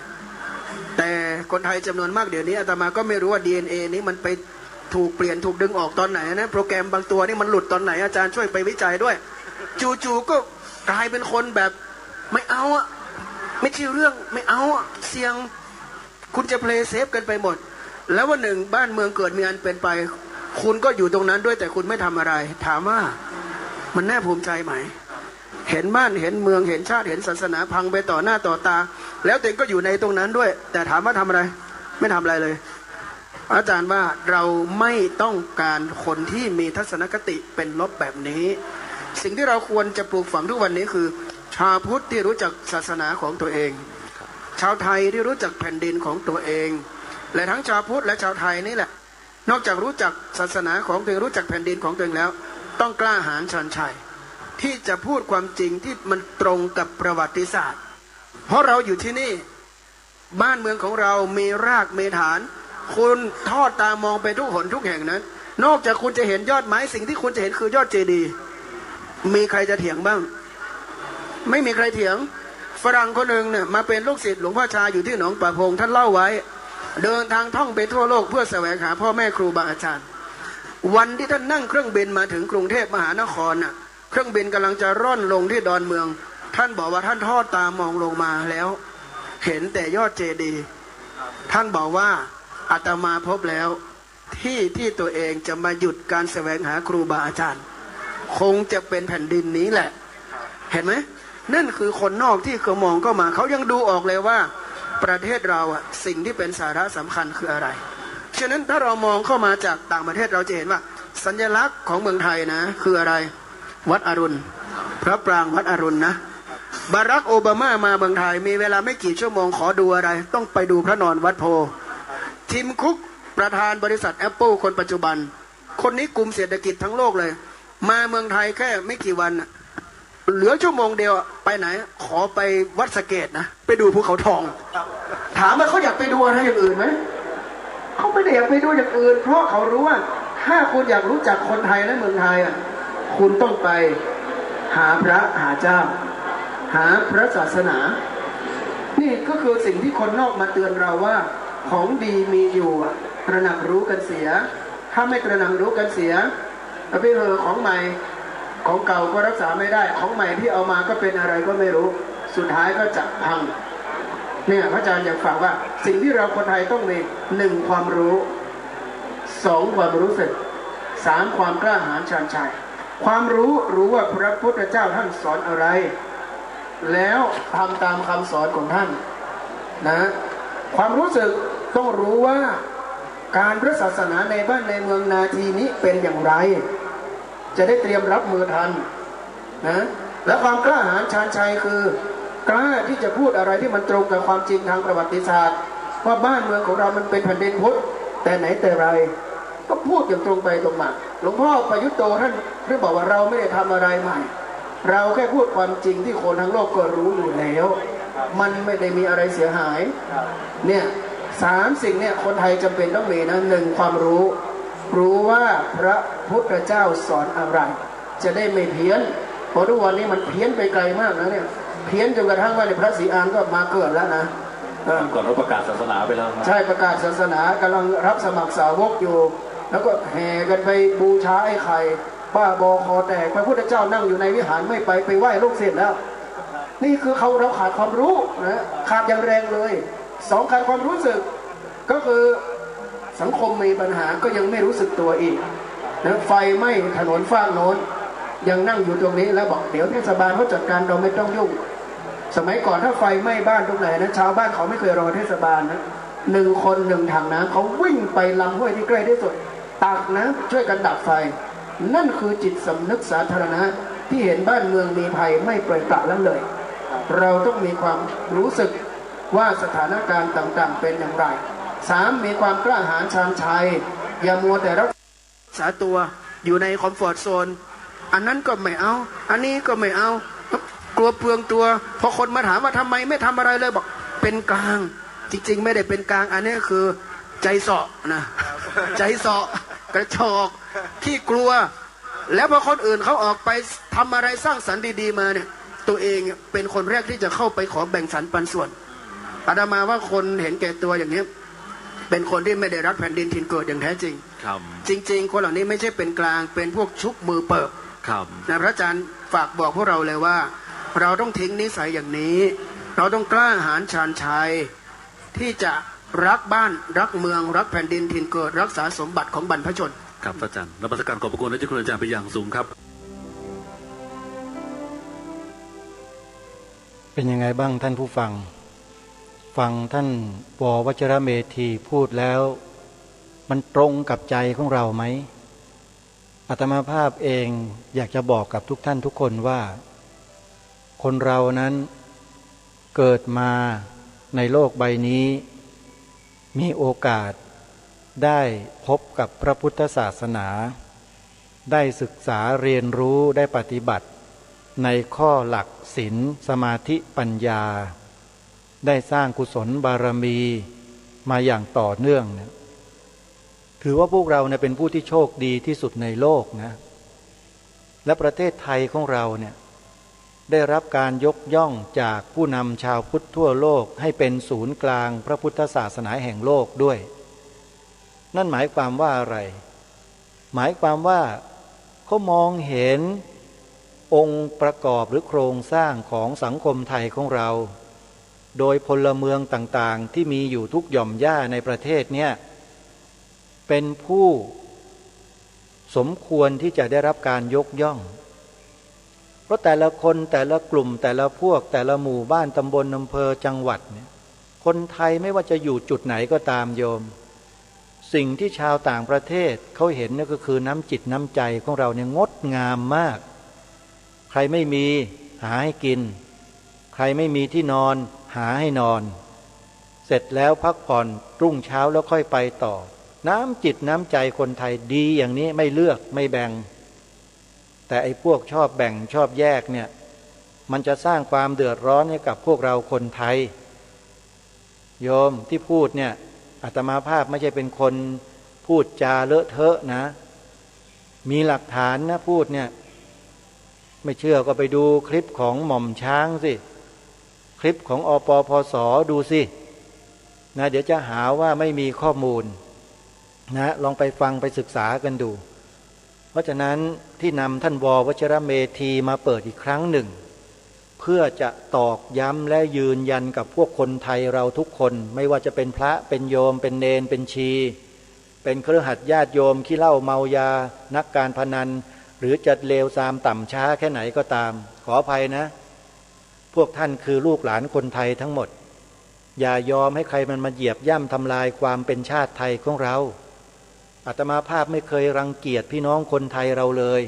แต่คนไทยจำนวนมากเดี๋ยวนี้อาตมาก็ไม่รู้ว่า DNA นี้มันไปถูกเปลี่ยนถูกดึงออกตอนไหนนะโปรแกรมบางตัวนี่มันหลุดตอนไหนอาจารย์ช่วยไปวิจัยด้วยจู่ๆก็กลายเป็นคนแบบไม่เอาไม่ใช่เรื่องไม่เอาเสี่ยงคุณจะเพลย์เซฟกันไปหมดแล้ววันหนึ่งบ้านเมืองเกิดมีอันเป็นไปคุณก็อยู่ตรงนั้นด้วยแต่คุณไม่ทำอะไรถามว่ามันน่าภูมิใจไหมเห็นบ้านเห็นเมืองเห็นชาติเห็นศาสนาพังไปต่อหน้าต่อตาแล้วตัวเองก็อยู่ในตรงนั้นด้วยแต่ถามว่าทำอะไรไม่ทำอะไรเลยอาจารย์ว่าเราไม่ต้องการคนที่มีทัศนคติเป็นลบแบบนี้สิ่งที่เราควรจะปลูกฝังทุกวันนี้คือชาวพุทธที่รู้จักศาสนาของตัวเองชาวไทยที่รู้จักแผ่นดินของตัวเองและทั้งชาวพุทธและชาวไทยนี่แหละนอกจากรู้จักศาสนาของตัวเองรู้จักแผ่นดินของตัวเองแล้วต้องกล้าหาญชันชัยที่จะพูดความจริงที่มันตรงกับประวัติศาสตร์เพราะเราอยู่ที่นี่บ้านเมืองของเรามีรากมีฐานคุณทอดตามองไปทุกหนทุกแห่งนั้นนอกจากคุณจะเห็นยอดไม้สิ่งที่คุณจะเห็นคือยอดเจดีย์มีใครจะเถียงบ้างไม่มีใครเถียงฝรั่งคนหนึ่งเนี่ยมาเป็นลูกศิษย์หลวงพ่อชาอยู่ที่หนองป่าพงท่านเล่าไว้เดินทางท่องไปทั่วโลกเพื่อแสวงหาพ่อแม่ครูบาอาจารย์วันที่ท่านนั่งเครื่องบินมาถึงกรุงเทพมหานครน่ะเครื่องบินกำลังจะร่อนลงที่ดอนเมืองท่านบอกว่าท่านทอดตามองลงมาแล้วเห็นแต่ยอดเจดีย์ท่านบอกว่าอาตมาพบแล้วที่ตัวเองจะมาหยุดการแสวงหาครูบาอาจารย์คงจะเป็นแผ่นดินนี้แหละเห็นไหมนั่นคือคนนอกที่เขามองเข้ามาเขายังดูออกเลยว่าประเทศเราสิ่งที่เป็นสาระสำคัญคืออะไรฉะนั้นถ้าเรามองเข้ามาจากต่างประเทศเราจะเห็นว่าสัญลักษณ์ของเมืองไทยนะคืออะไรวัดอรุณพระปรางวัดอรุณนะบารักโอบามามาเมืองไทยมีเวลาไม่กี่ชั่วโมงขอดูอะไรต้องไปดูพระนอนวัดโพทิมคุกประธานบริษัท Apple คนปัจจุบันคนนี้กลุ่มเศรษฐกิจทั้งโลกเลยมาเมืองไทยแค่ไม่กี่วันเหลือชั่วโมงเดียวไปไหนขอไปวัดสะเกษนะไปดูภูเขาทองถามว่าเขาอยากไปดูอะไรอย่างอื่นไหมเขาไม่ได้อยากไปดูอย่างอื่นเพราะเขารู้ว่าถ้าคุณอยากรู้จักคนไทยและเมืองไทยคุณต้องไปหาพระหาเจ้าหาพระศาสนานี่ก็คือสิ่งที่คนนอกมาเตือนเราว่าของดีมีอยู่ตระหนักรู้กันเสียถ้าไม่ตระหนักรู้กันเสียแล้วไปของใหม่ของเก่าก็รักษาไม่ได้ของใหม่ที่เอามาก็เป็นอะไรก็ไม่รู้สุดท้ายก็จะพังเนี่ยพระอาจารย์อยากฝากว่าสิ่งที่เราคนไทยต้องมี1ความรู้2ความรู้สึก3ความกล้าหาญชันชัยความรู้ว่าพระพุทธเจ้าท่านสอนอะไรแล้วทำตามคำสอนของท่านนะความรู้สึกต้องรู้ว่าการพระศาสนาในบ้านในเมืองนาทีนี้เป็นอย่างไรจะได้เตรียมรับมือทันนะและความกล้าหาญชาญชัยคือกล้าที่จะพูดอะไรที่มันตรงกับความจริงทางประวัติศาสตร์ว่าบ้านเมืองของเรามันเป็นแผ่นดินพุทธแต่ไหนแต่ไรก็พูดอย่างตรงไปตรงมาหลวงพ่อประยุทธ์โตท่านบอกว่าเราไม่ได้ทำอะไรใหม่เราแค่พูดความจริงที่คนทั้งโลกก็รู้อยู่แล้วมันไม่ได้มีอะไรเสียหายเนี่ย3สิ่งเนี่ยคนไทยจำเป็นต้องมีนะ1ความรู้ว่าพระพุทธเจ้าสอนอะไรจะได้ไม่เพี้ยนเพราะทุกวันนี้มันเพี้ยนไปไกลมากนะเนี่ยเพี้ยนจนกระทั่งว่าในพระศรีอานก็มาเกิดแล้วนะก่อนเราประกาศศาสนาไปแล้วใช่ประกาศศาสนากำลังรับสมัครสาวกอยู่แล้วก็แห่กันไปบูชาไอ้ไข่บ้าบอคอแตกพระพุทธเจ้านั่งอยู่ในวิหารไม่ไปไหว้ลูกศิษย์แล้วนี่คือเราขาดความรู้นะขาดอย่างแรงเลย2ขาดความรู้สึก ก็คือสังคมมีปัญหาก็ยังไม่รู้สึกตัวอีกนะไฟไหม้ถนนฟากโน้นยังนั่งอยู่ตรงนี้แล้วบอกเดี๋ยวเทศบาลเขาจัดการเราไม่ต้องยุ่งสมัยก่อนถ้าไฟไหม้บ้านตรงไหนนะชาวบ้านเขาไม่เคยรอเทศบาลนะ1 คน 1 ถังน้ำเขาวิ่งไปลำห้วยที่ใกล้ที่สุดตักนะช่วยกันดับไฟนั่นคือจิตสำนึกสาธารณะที่เห็นบ้านเมืองมีภัยไม่ปล่อยปละละเลยเราต้องมีความรู้สึกว่าสถานการณ์ต่างๆเป็นอย่างไร3มีความกล้าหาญชาญชัยอย่ามัวแต่รักษาตัวอยู่ในคอมฟอร์ตโซนอันนั้นก็ไม่เอาอันนี้ก็ไม่เอากลัวเปลืองตัวพอคนมาถามว่าทำไมไม่ทำอะไรเลยบอกเป็นกลางจริงๆไม่ได้เป็นกลางอันนี้คือใจเสาะนะใจเสาะกระชอกที่กลัวแล้วพอคนอื่นเขาออกไปทำอะไรสร้างสรรค์ดีๆมาเนี่ยตัวเองเป็นคนแรกที่จะเข้าไปขอแบ่งสรรปันส่วนอาตมาว่าคนเห็นแก่ตัวอย่างนี้เป็นคนที่ไม่ได้รักแผ่นดินถิ่นเกิดอย่างแท้จริงจริงๆคนเหล่านี้ไม่ใช่เป็นกลางเป็นพวกชุบมือเปิบนะพระอาจารย์ฝากบอกพวกเราเลยว่าเราต้องทิ้งนิสัยอย่างนี้เราต้องกล้าหาญชาญชัยที่จะรักบ้านรักเมืองรักแผ่นดินถิ่นเกิดรักษาสมบัติของบรรพชนครับอาจารย์นมัสการขอบพระคุณและเจ้าคุณอาจารย์ไปอย่างสูงครับเป็นยังไงบ้างท่านผู้ฟังท่านว.วชิรเมธีพูดแล้วมันตรงกับใจของเราไหมอาตมาภาพเองอยากจะบอกกับทุกท่านทุกคนว่าคนเรานั้นเกิดมาในโลกใบนี้มีโอกาสได้พบกับพระพุทธศาสนาได้ศึกษาเรียนรู้ได้ปฏิบัติในข้อหลักศีลสมาธิปัญญาได้สร้างกุศลบารมีมาอย่างต่อเนื่องเนี่ยถือว่าพวกเราเนี่ยเป็นผู้ที่โชคดีที่สุดในโลกนะและประเทศไทยของเราเนี่ยได้รับการยกย่องจากผู้นำชาวพุทธทั่วโลกให้เป็นศูนย์กลางพระพุทธศาสนาแห่งโลกด้วยนั่นหมายความว่าอะไรหมายความว่าเขามองเห็นองค์ประกอบหรือโครงสร้างของสังคมไทยของเราโดยพลเมืองต่างๆที่มีอยู่ทุกหย่อมย่าในประเทศเนี่ยเป็นผู้สมควรที่จะได้รับการยกย่องเพราะแต่ละคนแต่ละกลุ่มแต่ละพวกแต่ละหมู่บ้านตำบลอำเภอจังหวัดเนี่ยคนไทยไม่ว่าจะอยู่จุดไหนก็ตามโยมสิ่งที่ชาวต่างประเทศเขาเห็นนี่ก็คือน้ำจิตน้ำใจของเราเนี่ยงดงามมากใครไม่มีหาให้กินใครไม่มีที่นอนหาให้นอนเสร็จแล้วพักผ่อนรุ่งเช้าแล้วค่อยไปต่อน้ำจิตน้ำใจคนไทยดีอย่างนี้ไม่เลือกไม่แบ่งแต่ไอ้พวกชอบแบ่งชอบแยกเนี่ยมันจะสร้างความเดือดร้อนให้กับพวกเราคนไทยโยมที่พูดเนี่ยอาตมาภาพไม่ใช่เป็นคนพูดจาเลอะเทอะนะมีหลักฐานนะพูดเนี่ยไม่เชื่อก็ไปดูคลิปของหม่อมช้างสิคลิปของอปพสดูสินะเดี๋ยวจะหาว่าไม่มีข้อมูลนะลองไปฟังไปศึกษากันดูเพราะฉะนั้นที่นำท่านว.วชิรเมธีมาเปิดอีกครั้งหนึ่งเพื่อจะตอกย้ำและยืนยันกับพวกคนไทยเราทุกคนไม่ว่าจะเป็นพระเป็นโยมเป็นเณรเป็นชีเป็นคฤหัสถ์ญาติโยมขี้เหล้าเมายานักการพนันหรือจะเลวทรามต่ำช้าแค่ไหนก็ตามขออภัยนะพวกท่านคือลูกหลานคนไทยทั้งหมดอย่ายอมให้ใครมันมาเหยียบย่ำทำลายความเป็นชาติไทยของเราอาตมาภาพไม่เคยรังเกียจพี่น้องคนไทยเราเลย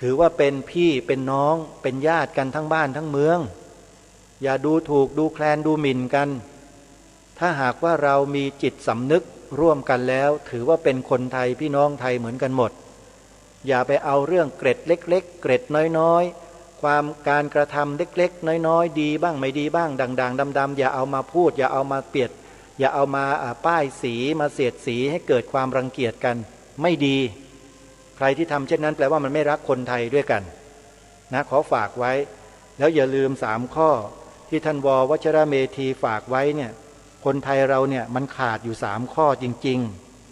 ถือว่าเป็นพี่เป็นน้องเป็นญาติกันทั้งบ้านทั้งเมืองอย่าดูถูกดูแคลนดูหมิ่นกันถ้าหากว่าเรามีจิตสำนึกร่วมกันแล้วถือว่าเป็นคนไทยพี่น้องไทยเหมือนกันหมดอย่าไปเอาเรื่องเกร็ดเล็กๆเกร็ดน้อยๆความการกระทำเล็กๆน้อยๆดีบ้างไม่ดีบ้างด่างๆดำๆอย่าเอามาพูดอย่าเอามาเปรียบอย่าเอามาป้ายสีมาเสียดสีให้เกิดความรังเกียจกันไม่ดีใครที่ทำเช่นนั้นแปลว่ามันไม่รักคนไทยด้วยกันนะขอฝากไว้แล้วอย่าลืม3ข้อที่ท่านว.วชิรเมธีฝากไว้เนี่ยคนไทยเราเนี่ยมันขาดอยู่3ข้อจริง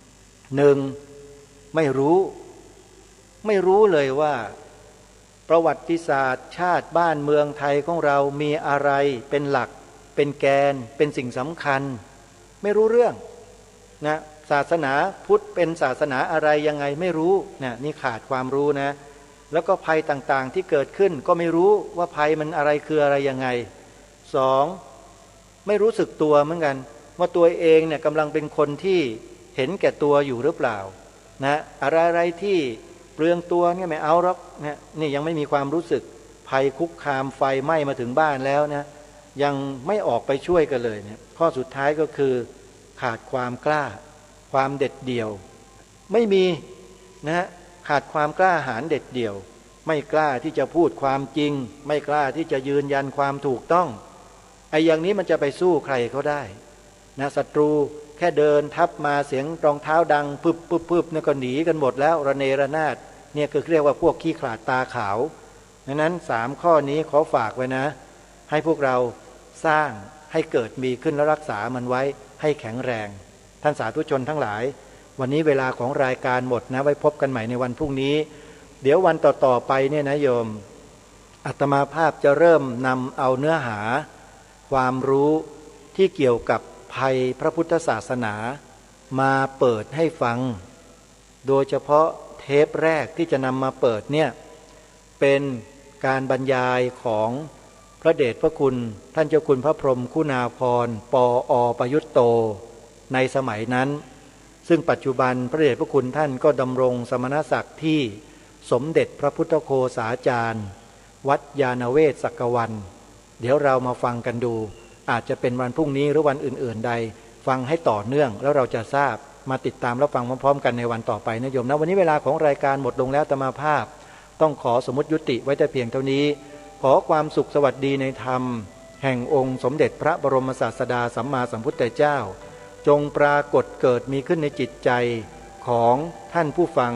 ๆ 1. ไม่รู้เลยว่าประวัติศาสตร์ชาติบ้านเมืองไทยของเรามีอะไรเป็นหลักเป็นแกนเป็นสิ่งสำคัญไม่รู้เรื่อง นะศาสนาพุทธเป็นศาสนาอะไรยังไงไม่รู้นะนี่ขาดความรู้นะแล้วก็ภัยต่างๆที่เกิดขึ้นก็ไม่รู้ว่าภัยมันอะไรคืออะไรยังไงสองไม่รู้สึกตัวเหมือนกันว่าตัวเองเนี่ยกำลังเป็นคนที่เห็นแก่ตัวอยู่หรือเปล่านะอะไรที่เปลืองตัวเนี่ยไม่เอาหรอกนะนี่ยังไม่มีความรู้สึกภัยคุกคามไฟไหม้มาถึงบ้านแล้วนะยังไม่ออกไปช่วยกันเลยเนี่ยข้อสุดท้ายก็คือขาดความกล้าความเด็ดเดี่ยวไม่มีนะขาดความกล้าหาญเด็ดเดี่ยวไม่กล้าที่จะพูดความจริงไม่กล้าที่จะยืนยันความถูกต้องไอ้อย่างนี้มันจะไปสู้ใครเขาได้นะศัตรูแค่เดินทับมาเสียงรองเท้าดังปึ๊บปึ๊บปึ๊บเนี่ยก็หนีกันหมดแล้วระเนระนาดเนี่ยคือเรียกว่าพวกขี้ขลาดตาขาวดังนั้น3ข้อนี้ขอฝากไว้นะให้พวกเราสร้างให้เกิดมีขึ้นและรักษามันไว้ให้แข็งแรงท่านสาธุชนทั้งหลายวันนี้เวลาของรายการหมดนะไว้พบกันใหม่ในวันพรุ่งนี้เดี๋ยววันต่อๆไปเนี่ยนะโยมอาตมาภาพจะเริ่มนำเอาเนื้อหาความรู้ที่เกี่ยวกับภัยพระพุทธศาสนามาเปิดให้ฟังโดยเฉพาะเทปแรกที่จะนำมาเปิดเนี่ยเป็นการบรรยายของพระเดชพระคุณท่านเจ้าคุณพระพรหมคุณาภรณ์ปอประยุตโตในสมัยนั้นซึ่งปัจจุบันพระเดชพระคุณท่านก็ดำรงสมณศักดิ์ที่สมเด็จพระพุทธโฆษาจารย์วัดยานเวศสักวันเดี๋ยวเรามาฟังกันดูอาจจะเป็นวันพรุ่งนี้หรือวันอื่นๆใดฟังให้ต่อเนื่องแล้วเราจะทราบมาติดตามและฟังพร้อมๆกันในวันต่อไปนะโยมนะวันนี้เวลาของรายการหมดลงแล้วอาตมาภาพต้องขอสมมุติยุติไว้แต่เพียงเท่านี้ขอความสุขสวัสดีในธรรมแห่งองค์สมเด็จพระบรมศาสดาสัมมาสัมพุทธเจ้าจงปรากฏเกิดมีขึ้นในจิตใจของท่านผู้ฟัง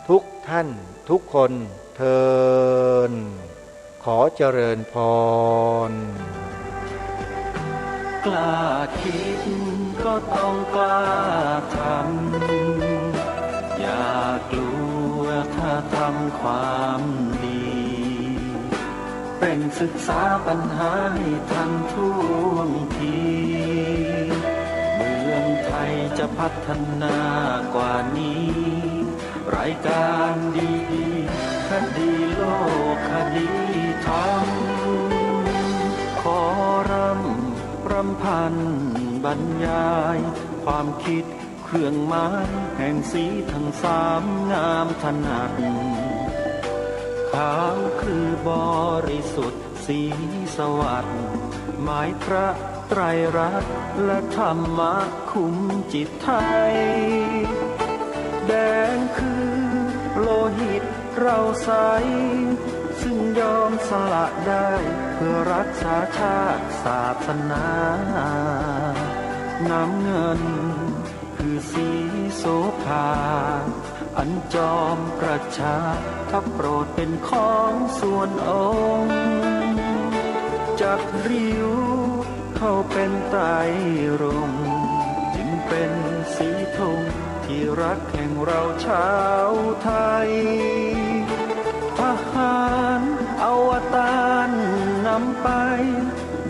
ทุกท่านทุกคนเทอญขอเจริญพรกล้าคิดก็ต้องกล้าทำอย่ากลัวถ้าทำความดีเร่งศึกษาปัญหาให้ทันท่วงทีเมืองไทยจะพัฒนากว่านี้รายการดีคดีโลกคดีธรรมขอรำพันบรรยายความคิดเครื่องหมายแห่งสีทั้งสามงามถนัดขาวคือบริสุทธิ์สีสวัสดิ์หมายพระไตรรัตน์และธรรมะคุ้มจิตไทยแดงคือโลหิตเราใสซึ่งยอมสละได้เพื่อรักษาชาติศาสนาน้ำเงินคือสีโสภาอันจอมประชาถ้าโปรดเป็นของส่วนองค์จากริ้วเข้าเป็นไตรรงค์จึงเป็นสีธงที่รักแห่งเราชาวไทยทหารอวตารนำไป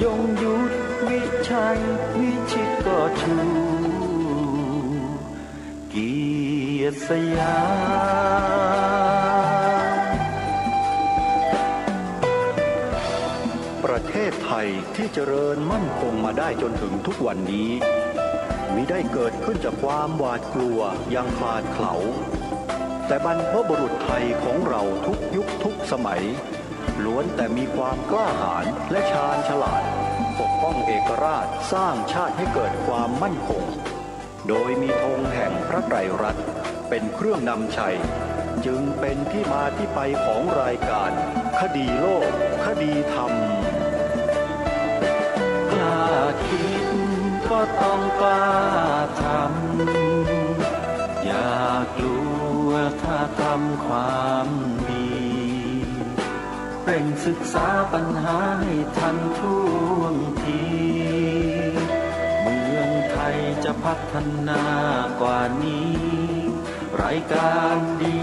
ยงยุทธวิชัยวิชิตก็ชูเกียรติสยามประเทศไทยที่เจริญมั่นคงมาได้จนถึงทุกวันนี้มิได้เกิดขึ้นจากความหวาดกลัวอย่างคลาดเขลาแต่บรรพบุรุษไทยของเราทุกยุคทุกสมัยล้วนแต่มีความกล้าหาญและชาญฉลาดปกป้องเอกราชสร้างชาติให้เกิดความมั่นคงโดยมีธงแห่งพระไตรรัตน์เป็นเครื่องนำชัยจึงเป็นที่มาที่ไปของรายการคดีโลกคดีธรรมกล้าคิดก็ต้องกล้าทำอย่ากลัวถ้าทำความดีเร่งศึกษาปัญหาให้ทันท่วงทีเมืองไทยจะพัฒนากว่านี้รายการดี